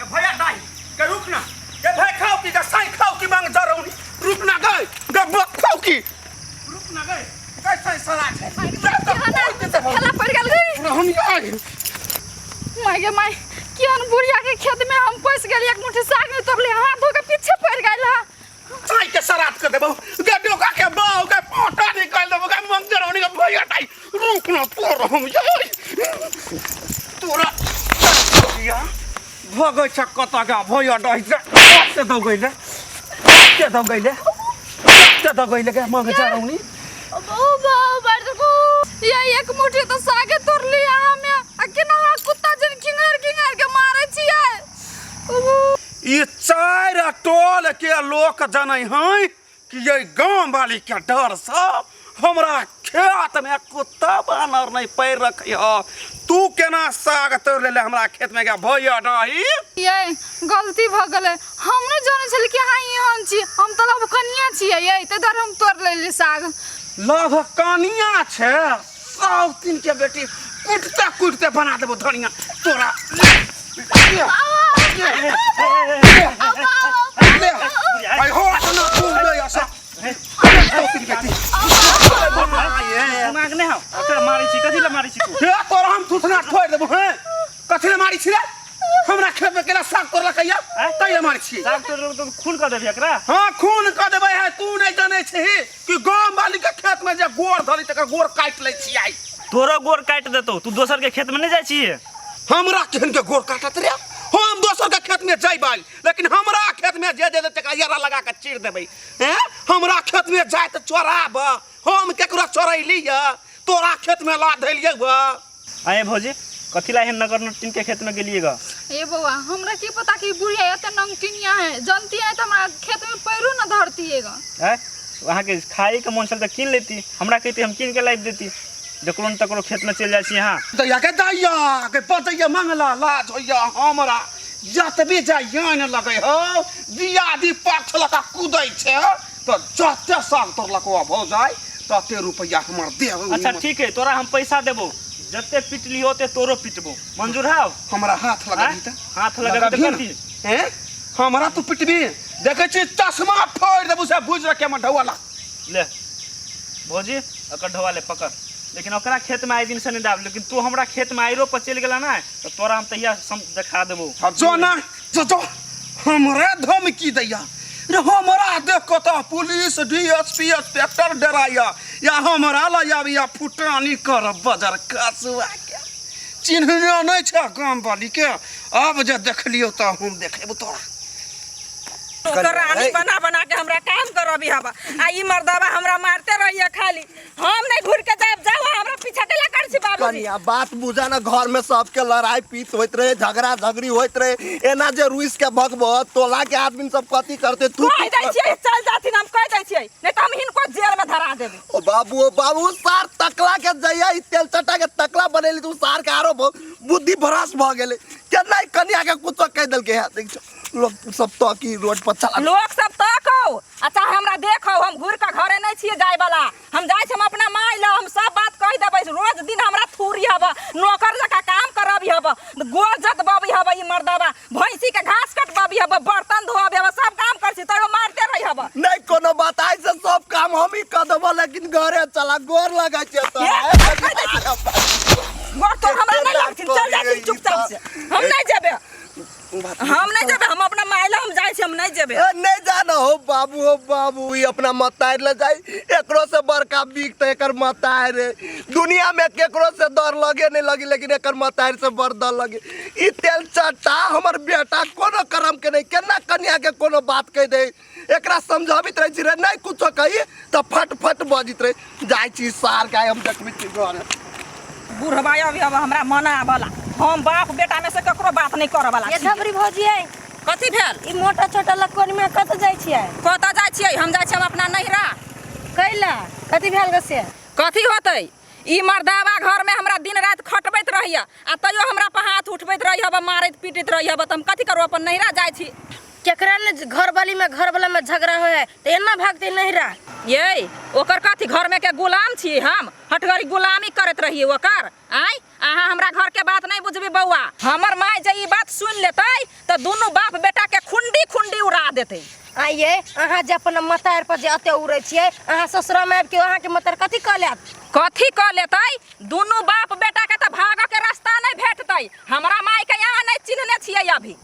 के भैया दाई के रुक ना के भाई खाओ की के साई खाओ की मांग जा रही रुक ना गए के बक खाओ की रुक ना गए कैसे सरा है खेला पड़ गेल रे हम आई माय गे माय कियान बुढ़िया के खेत में हम पैस गेल एक मुट्ठी साग में तोड़ले हाथ धो के पीछे पड़ गेल हा साई के सरात कर देबो के डोका के बाव के पोटा निकाल देबो के मांग जा रही के भैया दाई रुक ना तोर हम आई तोरा या भगै छ कता का भैया दाई से दो गइले के दो गइले के दो गइले के मांग जा रही बाबा बड़को ये एक मुट्ठी तो सागे तोड़ लिया हमें अकेना कुत्ता जन किंगर के मारे छिए ये चार टोल के लोक जनै हैं कि ये गांव वाली के डर से हमरा खेत में कुत्ता बानर नहीं पैर रखियो तू केना साग तोड़ ले हमरा खेत में के भैया दाई ये गलती भ गेले हम न जाने छल कि हां एहन छी हम त लब कनिया छिए ये त दर हम तोड़ लेली साग लभ कनिया छे सब तीन के बेटी कुटते बना देबो धनिया तोरा आई हो ना तू ले आसा तो तीन बेटी दिमाग नहीं हो ओकरा मारी छी कथि ले मारी छी तू हे तोरा हम थुथना ठोड़ देबो हैं कथि ले मारी छी रे हमरा खेत में केला साग तोड़ लकैया तै ले मारी छी साग तोड़ तो खून कर देबी एकरा हां खून क देबै है तू नहीं जाने छी कि गांव वाली के खेत में जे गोर धरी तकर गोर काट ले छी आई तोरो गोर काट देतो तू दोसर के खेत में नहीं जाय छी हमरा केहन के गोर काटत रे हम दोसर के खेत में जाइबै लेकिन हमरा खेत में जे दे तका यारा लगा के चीर देबै हैं हमरा खेत में जाय त चोराब हम केकरा चोरैली तोरा खेत में ला धैलियै बा आए भौजी कथि ला नगर नटिन के खेत में गेलिएगा ए बउआ हमरा की पता कि बुढ़िया एते नंगटिनिया है जानती है त हमरा खेत में पैरो न धरतीएगा हैं वहां के खाई के मन चल त किन लेती हमरा कहती हम किन के लाइब देती जकरोन तकरो खेत में चल जाय छी यहां दैया के पतैया मंगला लाज होइया हमरा जतबे जाय न लगे हो दिया दी पाछ लका कूदै छै त जते साग तोर लकवा भ जाय तते रुपया हमर देब अच्छा ठीक है तोरा हम पैसा देबो जते पिटली होते तोरो पिटबो मंजूर हाउ हमरा हाथ लगाबी त हाथ लगाबी त कथि हैं हमरा तू पिटबी देखे छी चश्मा फोड़ देबू से बुझ रखे में ढवाला ले भौजी ओकर ढवा ले पकड़ लेकिन ओकरा खेत में आइ दिन से नहीं डाल लेकिन तू हमरा खेत में आइरो पर चल गेला ना तो तोरा हम तहिया देखा देबो जो ना जो हमरा धमकी दैया रे हमरा देख के त पुलिस डीएसपी इंस्पेक्टर डराया या हमरा लायाबिया फुटानी कर बाजार कासुआ के चिन्हना नहीं छ गांव वाली के अब जे देखलियो त हम देखेबो तोरा रानी बना बना के हमरा काम करबी हबा आ ई मर्दावा हमरा मारते रहिए खाली हम नहीं घुर के जाओ हमरा पीछे केला कर छी बाबूजी कनिया बात बुझा ना घर में सबके लड़ाई पीट होइत रहे झगड़ा झगड़ी होइत रहे एना जे रुइस के भगबो टोला के आदमी सब कथि करते तू कह दै छी चल जाथिन हम कह दै छी नहीं त हम हिनको जेल में धरा देबे ओ बाबू सार तकला के जइया ई तेल चटा के तकला बनेली तू सार के आरो बुद्धि भ्रष्ट भ गेले केना कनिया के कुछ कह देल के देख लोग सब तो की रोड पर चला लोग सब तको अच्छा हमरा देखो हम घुर के घरे नहीं छिए जाय वाला हम जाय छी हम अपना माय ल हम सब बात कह देबै रोज दिन हमरा थूरी हबा नौकर जका काम करबी हबा गोल जत बाबी हबा ई मर्दावा भैंसी के घास कटबाबी हबा बर्तन धोबी हबा सब काम कर छी तोरो मारते रही हबा नहीं कोनो बात आई से सब काम हम ही कर देबो लेकिन घरे चला गोर लगा छै तो गोर तो हमरा नहीं लागथिन चल जाय छी चुपचाप से हम नहीं जेबे हम अपना मायला हम जाय छी हम नहीं जेबे नहीं जाना हो बाबू ई अपना मतार ले जाई एकरो से बड़का बिक त एकर मतार दुनिया में केकरो से डर लगे नहीं लगी लेकिन एकर मतार से बड़ डर लगे ई तेल चटा हमर बेटा कोनो करम के नहीं केना कन्या के कोनो बात कह दे एकरा समझाबित रही छी रे नहीं कुछ कही त फट बजित रहे जाय छी सार के हम देखबी छी घर बुढ़वा अभी अब हमरा मना वाला हम बाप बेटा में से ककरो बात नहीं करे वाला ये धबरी भौजी है कथि भेल ई मोटा छोटा लकोन में कत जाय छियै कत जाय छियै हम जाय छी हम अपना नहिरा कैला कथि भेल गसे कथि होतै ई मर्दावा घर में हमरा दिन रात खटबैत रहिया आ तइयो हमरा पर हाथ उठबैत रहिया बा मारैत पीटैत रहिया बा त हम कथि करू अपन नहिरा जाय छी केकरा ने घर वाली में झगड़ा होय है त एना भागते नहिरा ये ओकर कथी घर में के गुलाम छी हम हटगरी गुलामी करत रहिए ओकर आय अहाँ हमरा घर के बात नहीं बुझबी बउआ हमर माय जे ई बात सुन लेतै तो दोनों बाप बेटा के खुंडी खुंडी उड़ा देते आइए अहाँ जे अपन मतार पर जे अते उड़े छियै अहाँ ससुरा में आबि के अहाँ के मतार कथी कह लेतै दोनों बाप बेटा के तो भागो के रास्ता नहीं भेटतै हमरा माय के यहाँ नहीं चिन्हने छियै अभी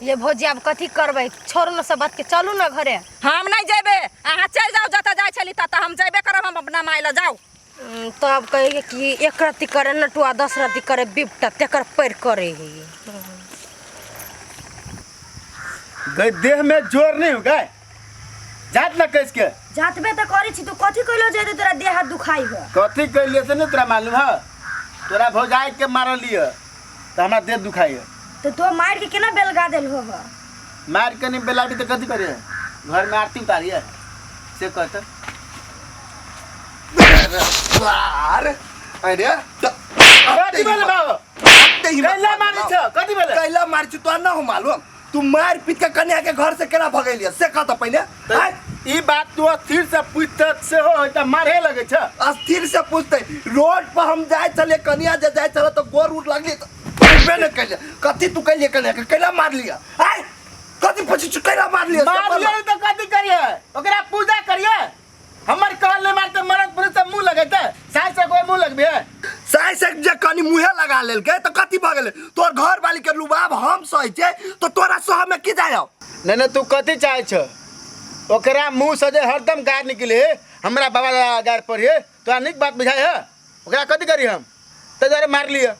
ये भौजी आब कथी करबै छोड़ न सब बात के चलू न घरे हम नहीं जेबे अहाँ चल जाओ जता जाय छली ता हम जेबे करब हम अपना माय ल जाओ तो अब कहिए कि एक रत्ती करे नटुआ 10 रत्ती करे बिपटा तेकर पैर करे ही गए देह में जोर नहीं हो गए जात ना कैस के जातबे तो करी छी तू कथी कइलो जे तोरा देह हाथ दुखाई हो कथी कर लिए से नहीं तोरा मालूम है तोरा भौजाई के मारल लिया तो हमारा देह दुखाई है तो तू मार के केना बेलगा देल हो मार के नहीं बेलाड़ी तो कथी करिए घर में आरती उतारी है से कहते कथी बोले बाबू कैला मारी छ कथी बोले कैला मार छी तो ना हो मालूम तू मार पीट के कन्या के घर से केना भगैलिया से कह तो पहले ई बात तू स्थिर से पूछते से हो त मारे लगे छ अस्थिर से पूछते रोड पर हम जाए चले कन्या जे जाए चले तो गोर उठ लगली तो बे न कैले कथी तू कैले कन्या के कैला मार लिया आय कथी पूछ तू कैला मार लिया तो कथी करिए ओकरा पूजा करिए हमर कहल नहीं मारते मरद पुरुष से मुंह लगेते साई से कोई मुंह लगबे साई से जे कनी मुहे लगा लेल के तो कथी भ गेले तोर घर वाली के लुबाब हम सही छे तो तोरा सह में की जायो नहीं तू कथी चाहे छ ओकरा मुंह से जे हरदम गार निकले हमरा बाबा गार पड़े तो निक बात बुझाए है ओकरा कथी करी हम तो जरे मार लिया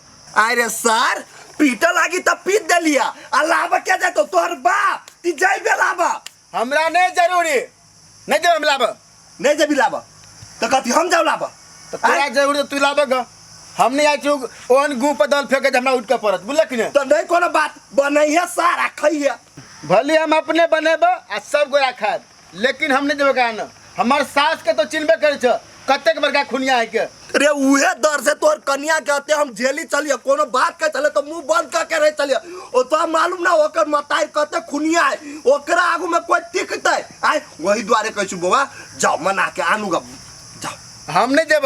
अरे सर पीटा लागी त पीट देलिया अलावा क्या जाए तो तोर बाप ती जाई बेलाबा हमरा नहीं जरूरी नहीं जब हम लाबा नहीं जे बिलाबा तो कथी हम जाऊ लाबा तो तोरा जरूरी तू लाबा हम नहीं आई चुक ओन गु पर दल फेंके हमरा उठ के पड़त बुझल कि नहीं तो नहीं कोनो बात बनई है सारा खई है भले हम अपने बनेब आ सब गोरा खाद लेकिन हम नहीं देबे कान हमर सास के तो चिन्हबे करे छ कतेक बड़का खुनिया है के रे उहे डर से तोर कन्या कहते हम झेली चलिए कोनो बात के चले तो मुंह बंद करके रह चलिए ओ तो मालूम ना ओकर मताई कहते खुनिया है ओकरा आगू में कोई टिकते आय वही द्वारे कहछु बाबा जाओ मना के आनूगा जाओ हम नहीं देब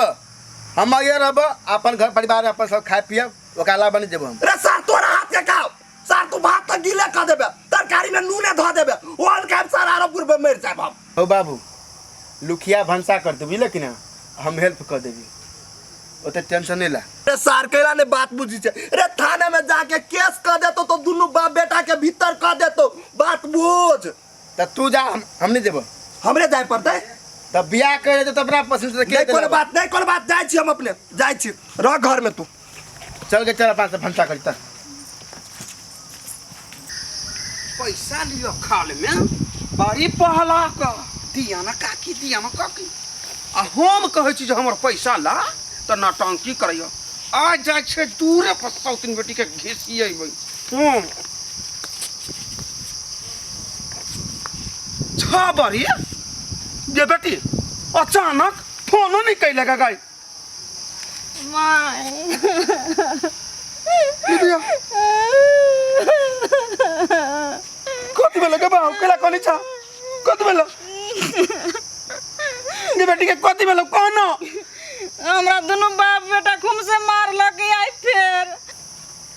हम आगे रहब अपन घर परिवार अपन सब खाए पिए ओकरा अलावा नहीं देब हम रे सर तोरा हाथ के खाओ सर तू भात तक गीले कर देबे तरकारी में नूने धो देबे ओन के सर आरोपुर में मर जाए हम हो बाबू लुखिया भंसा कर देबी लेकिन हम हेल्प कर देबी ओते टेंशन नहीं ला रे सर कैला ने बात बुझी छे रे थाने में जाके केस कर देतो तो दोनों बाप बेटा के भीतर कर देतो बात बुझ त तू जा हम नहीं देब हमरे जाए पड़ते तब बियाह करे तो अपना पसंद से नहीं कोनो बात जाए छी हम अपने जाए छी रह घर में तू चल के चल पास भंसा करी त पैसा लियो खाल में बड़ी पहला का दिया ना काकी आ हम कहे छी जे हमर पैसा ला तो नौटंकी करियो आ जाए छे दूरे पर सौतिन बेटी के घिसिए हम छा बड़ी ये बेटी अचानक फोन नहीं कैलेगा गाय कथी भेल के बाबू केला कोनी छा कथी भेल ये बेटी के कथी भेल कोनो हमरा दोनों बाप बेटा खूब से मारलक आई फिर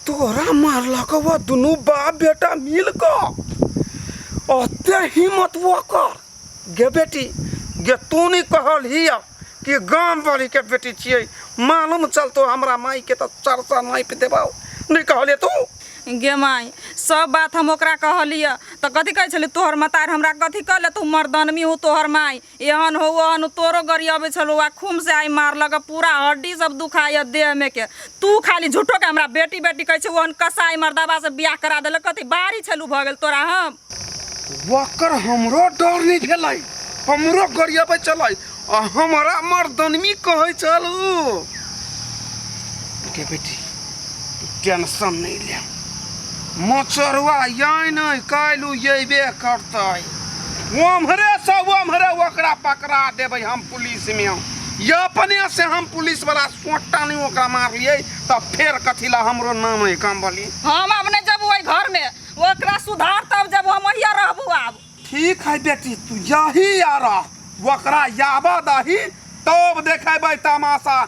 तोरा मारलक वो दोनों बाप बेटा मिल के अते हिम्मत वो कर गे बेटी गे तू नहीं कहल हिया कि गांव वाली के बेटी छिए मालूम चलतो हमरा माई के तो चर्चा नहीं पे देबाओ नहीं कहले तू गे माई सब बात हम ओकरा कहलिए तो कथी कहे छले तोहर मतार हमरा कथी कहले तू मर्दनमी हो तोहर माई एहन हो ओहन तोरो गरियाबे छलो आ खूम से आई मारलक पूरा हड्डी सब दुखाय देह में के तू खाली झूठो के हमरा बेटी बेटी कहे छ ओहन कसाई मर्दाबा से बियाह करा देलक कथी बारी छलू भ गेल तोरा हम वकर हमरो डर नहीं भेलै हमरो गरियाबे चलै आ हमरा मर्दनमी कहे चलू के बेटी टेंशन नहीं ले मचरवा यही नहीं कालू येबे करते हमरे ओकरा पकड़ा देबै हम पुलिस में ये अपने से हम पुलिस वाला सोटा नहीं ओकरा मार लिए तब फिर कथी ला हमरो नाम है काम बोली हम अपने जब ओई घर में ओकरा सुधार तब जब हम वही रहबू आब ठीक है बेटी तू यही आ रहा वकरा याबा दही तब देखेबै तमाशा।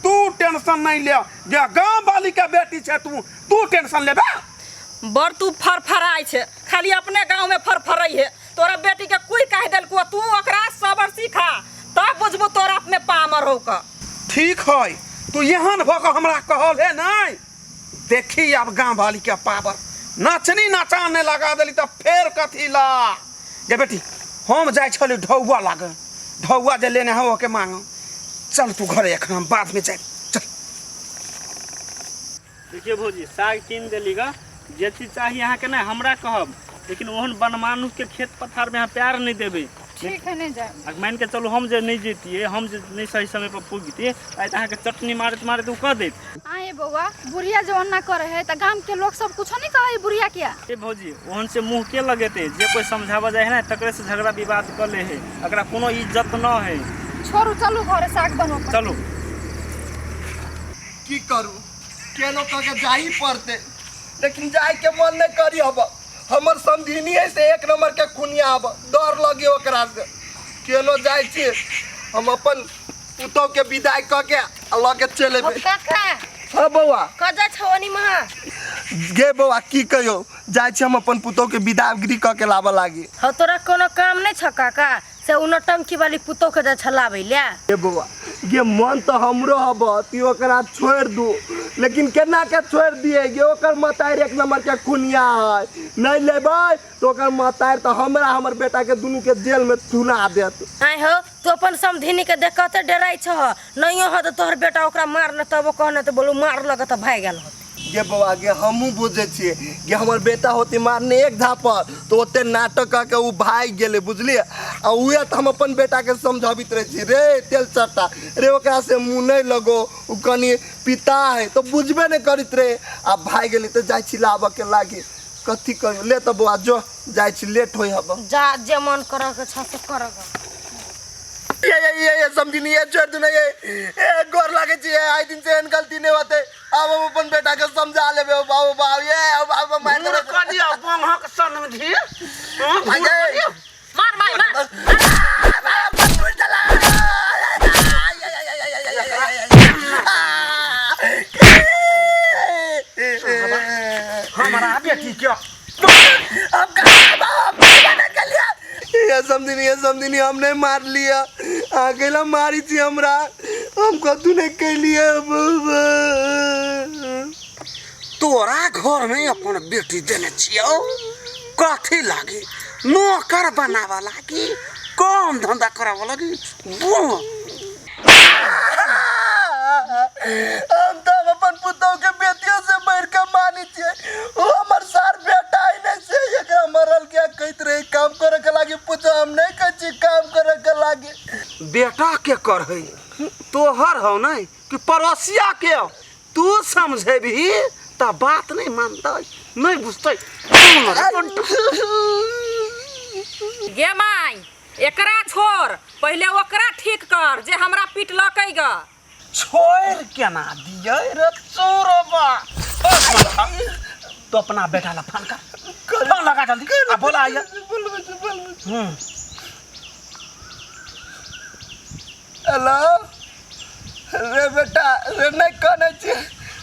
तू टेंशन नहीं ले, जे गांव वाली के बेटी छे तू टेंशन लेबे। बड़ तू फरफराई छे, खाली अपने गांव में फरफराई है। तोरा बेटी के कोई कह देलको, तू ओकरा सबर सीखा तब बुझबो तोरा में पामर हो का। ठीक है, तू यहाँ भक हमरा कहल है नहीं। देखी अब गांव वाली के पावर नचनी नचाने लगा देली तो फेर कथी ला। जे बेटी हम जाय छली ढौआ लागे, ढौआ जे लेने हो के मांगो। चल तू घरे एखन बाद में जाए। चल देखिए भौजी, साग कीन देली गा, जे चीज चाहिए अहाँ के नहीं हमरा कहब, लेकिन ओहन बनमानुष के खेत पथार में यहाँ प्यार नहीं देबे। ठीक है नहीं जाए। मान के चलो हम जे नहीं जेतिए, हम जे नहीं सही समय पर पुगतिए, आइ अहाँ के चटनी मारत मारत उ कह देत। आए बउआ, बुढ़िया जवन ना करे है त गांव के लोग सब कुछ नहीं कहे बुढ़िया क्या। ए भौजी, ओहन से मुंह के लगेते, जे कोई समझावा जाए है ना तकरे से झगड़ा विवाद कर ले है, अकरा कोनो इज्जत न है। छोरू चलू घरे साग बनो। चलो की करू, केनो कह के जाही पड़ते, लेकिन जाए के मन नहीं करी। अब हमर समझिनी है से एक नंबर के खुनिया, अब डर लगे ओकरा से। केनो जाए छी हम अपन पुतौ के विदाई क के अल्लाह के चले बे। काका हां बौआ, कजा छवनी महा गे बौआ की कहियो, जाए छी हम अपन पुतौ के विदाई क के लाबा लागी। ह तोरा कोनो काम नहीं छ काका से उन टंकी वाली पुतो के जा छलाबै ले। गे बौआ, गे मन तो हमरो हब, ती ओकरा छोड़ दू, लेकिन केना के छोड़ दिए गे। ओकर मतार एक नंबर के खुनिया है, नहीं लेबै तो ओकर मतार तो हमरा हमर बेटा के दुनू के जेल में चुना देत। आइ हो तू अपन समधिनी के देखते डराई छ, नहीं हो तो तोहर बेटा ओकरा मार न तब कहने तो बोलू मार लग तो भाग गेल। गे बौआ गे, हमहूँ बुझे छिए गे, हमर बेटा होती मारने एक झापर तो ओते नाटक कऽ के उ भाग गेले, बुझलिए। आ उहे तो हम अपन बेटा के समझाबित रहे छी, रे तेल चट्टा रे ओकरा से मुँह नहीं लगो, उ कनी पिता है तो बुझबे नहीं करित रहे। आ भाग गेली तो जाय छी लाबऽ के लागी, कथी करियो। ले तो बौआ जो जाय छी, लेट होई हब। जा जे मन कर के छ से कर। ये समझिनी, ये छोड़ दू, ये गोर लागे छी, आई दिन से एहन गलती नहीं होते। अब हम अपन बेटा के समझा लेबे। बाबू बाबू ये बाबू मार दूर कर दिया बंहक समझी। मार मार मार हमारा बेटी क्या ये समझिनी हमने मार लिया, अकेला मारी थी हमरा, हम कतू नहीं कैलिए। तोरा घर में अपन बेटी देने छियो, कथी लागी नौकर बनावा लागी, काम धंधा करावा लागी। हम तो अपन पुतौ के बेटियों से बढ़ के मानी छिए, वो हमर सार बेटा ही नहीं से एकरा मरल क्या कहत रहे काम करे के लागी। पूछो हम नहीं कहै छी काम करे के लागी। बेटा के कर है तोहर हो नहीं कि पड़ोसिया के। तू समझे भी ता बात नहीं मानता, नहीं बुझते। गे माई, एकरा छोड़, पहले ओकरा ठीक कर जे हमरा पिटलकै ग। छोड़ के ना दिए रे चोरबा। तो अपना बेटा ला फोन कर, फोन लगा जल्दी। आ बोला आइए। हेलो रे बेटा, रे नहीं कहने छी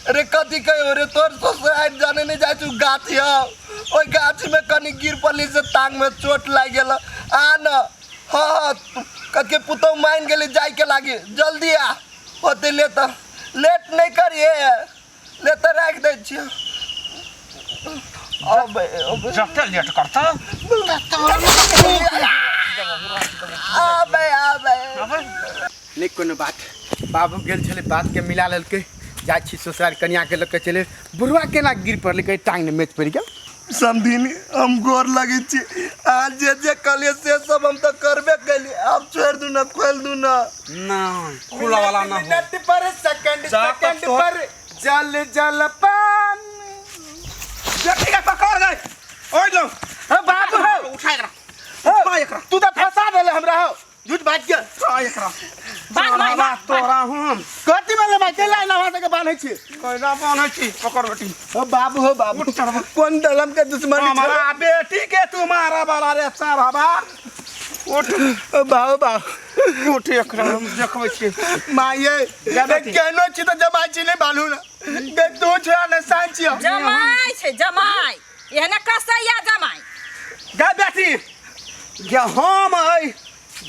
रे, कथी कहियो रे, तोर ससुराल जाने नहीं जाय छु गाछी हो, ओई गाछी में कनी गिर पड़ली से टांग में चोट लाग गेल। आ न हाँ कके पुतौ मान गेली जाय के लागी, जल्दी आ। होते ले तो लेट नहीं करिए, ले तो रख दे छी। अब जब तक लेट करता नहीं कोनो बात। बाबू गेल छले बात के मिला लेलकै, जाइ छी ससुराल कन्या के लके चले। बुढ़वा केना गिर पड़लै, टांग में मैच पड़ गेल। समझिनी हम गोर लगे छी, आज जे कहलिए से सब हम तो करबे कैली। अब छोड़ दू ना, खोल दू ना। नहीं खुला वाला ना हो। मिनट पर सेकंड पर जल जल पान। बेटी का पकड़ गए। ओए लो बाबू हो, उठा एकरा। तू तो फंसा देले हमरा हो, झूठ बात के। एकरा बात तोरा हम कथी वाला बात के लाइन आवाज के बांधै छी, कैला बांधै छी। पकड़ बेटी। हो बाबू कौन दलम के दुश्मन हमारा बेटी के तुम्हारा वाला रे सारा बा। उठ बाबू बाबू उठ एकरा हम देखबै छी माये केनो छी तो जमाई छी नहीं बालू ना गे तू छोरा ने सांची जमाई छै जमाई एहने कसैया जमाई गे बेटी गे हम आई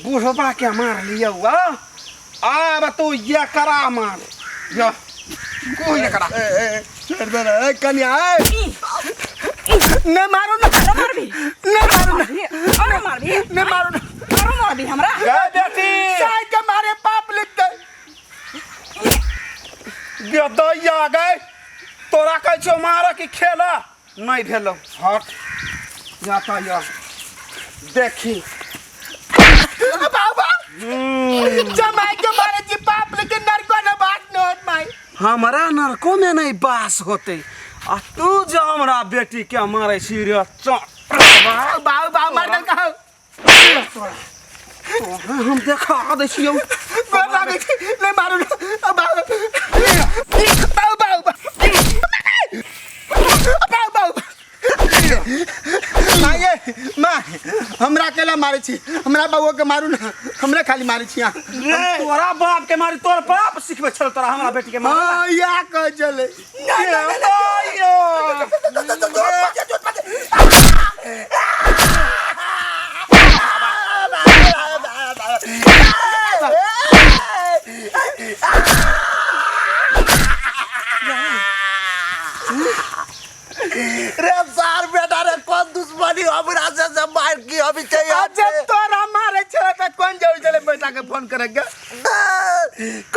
बूढ़बा के मार लिया हुआ अब तू ये करा मार या को ये करा कन्या ने मारो ना मारबी ने मारो ना और मारबी ने मारो ना और मारबी हमरा गे बेटी साई के मारे पाप लिख दे गे दैया गए तोरा कहै छौ मार की खेला नहीं भेलो हट जाता या देखी बाबा जमाई के मारे जी पाप लेकिन नरको ना बात न होत माई हमारा नरको में नहीं बास होते आ तू जो हमरा बेटी के मारे सीरियस बाबू बाबू मार दे कहो हम देखा दे छियौ गोर लागे छी ले मारो ना बाबू बाबू बाबू बाबू माये माँ हमरा केला मारे छी हमरा बाबू के मारू ना हमरा खाली मारे छी तोरा बाप के मारी तोर बाप सिखबे छल तोरा हमरा बेटी के मारे हां या कह चले रे सार बेटा रे कौन दुश्मनी हमरा से मार की अभी चाहिए अच्छा तोरा मारे छे त कौन जाऊ चले बेटा के फोन करेगा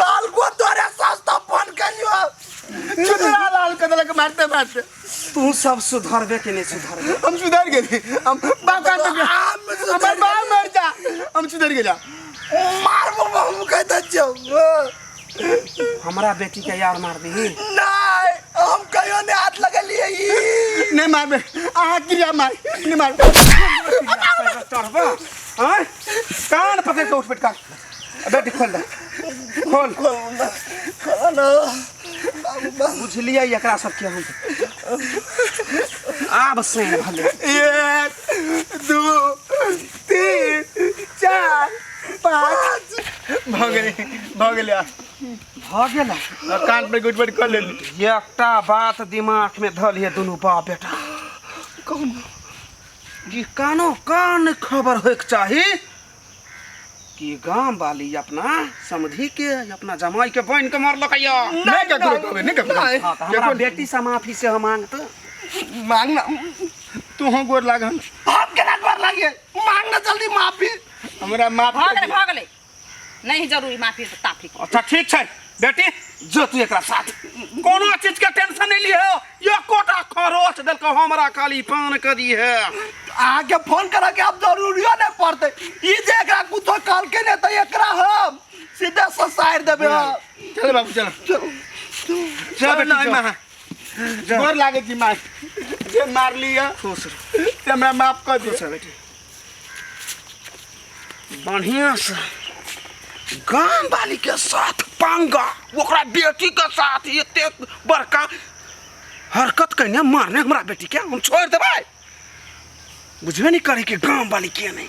कल को तोरे सस्ता फोन करियो चुदरा लाल कदल के मारते मारते तू सब सुधरबे के नहीं सुधरबे हम सुधर गए हम बाप का तो हमर बाप मर जा हम सुधर गए मार हम कहता जाओ हमरा बेटी के यार मार दी नहीं हम कहियो ने हाथ लगा लिए नहीं मारबे आहा क्रिया मार नहीं मार चढ़बा हां कान पकड़ के उठ बैठ का बेटी खोल दे खोल बुझलिए एकरा सब के हम आब से भले 1 2 3 4 5 भगले भागेला कान पे गुटबट कर ले एकटा बात दिमाग में धल है दोनों बाप बेटा कौन कि कानो कान खबर होइक चाही कि गांव वाली अपना समधी के अपना जमाई के बहन के मारलक या नहीं ककरो कहबे नहीं ककरो हां त हमरा बेटी से माफी से हम मांगत मांगना तू हो गोर लागन आप केना गोर लागे मांगना जल्दी माफी हमरा माफ भाग ले नहीं जरूरी माफी तो ताफी अच्छा ठीक छै बेटी जो तू एकरा साथ कोनो चीज के टेंशन नहीं लियो ये कोटा खरोच देल को हमरा खाली पान करी है आगे फोन करा के अब जरूरियो नहीं पड़ते ई जे एकरा कुछो काल के ने त एकरा हम सीधा ससाइर देबे चल बाबू चल चल नहीं मां गोर लागे जी मां जे मार लिया खुश ते हमरा माफ कर दे बेटी बढ़िया से गांव वाली के साथ पंगा ओकरा बेटी के साथ एते बड़का हरकत करने मारने हमरा बेटी के हम छोड़ देबै बुझबे नहीं करे कि गांव वाली के नहीं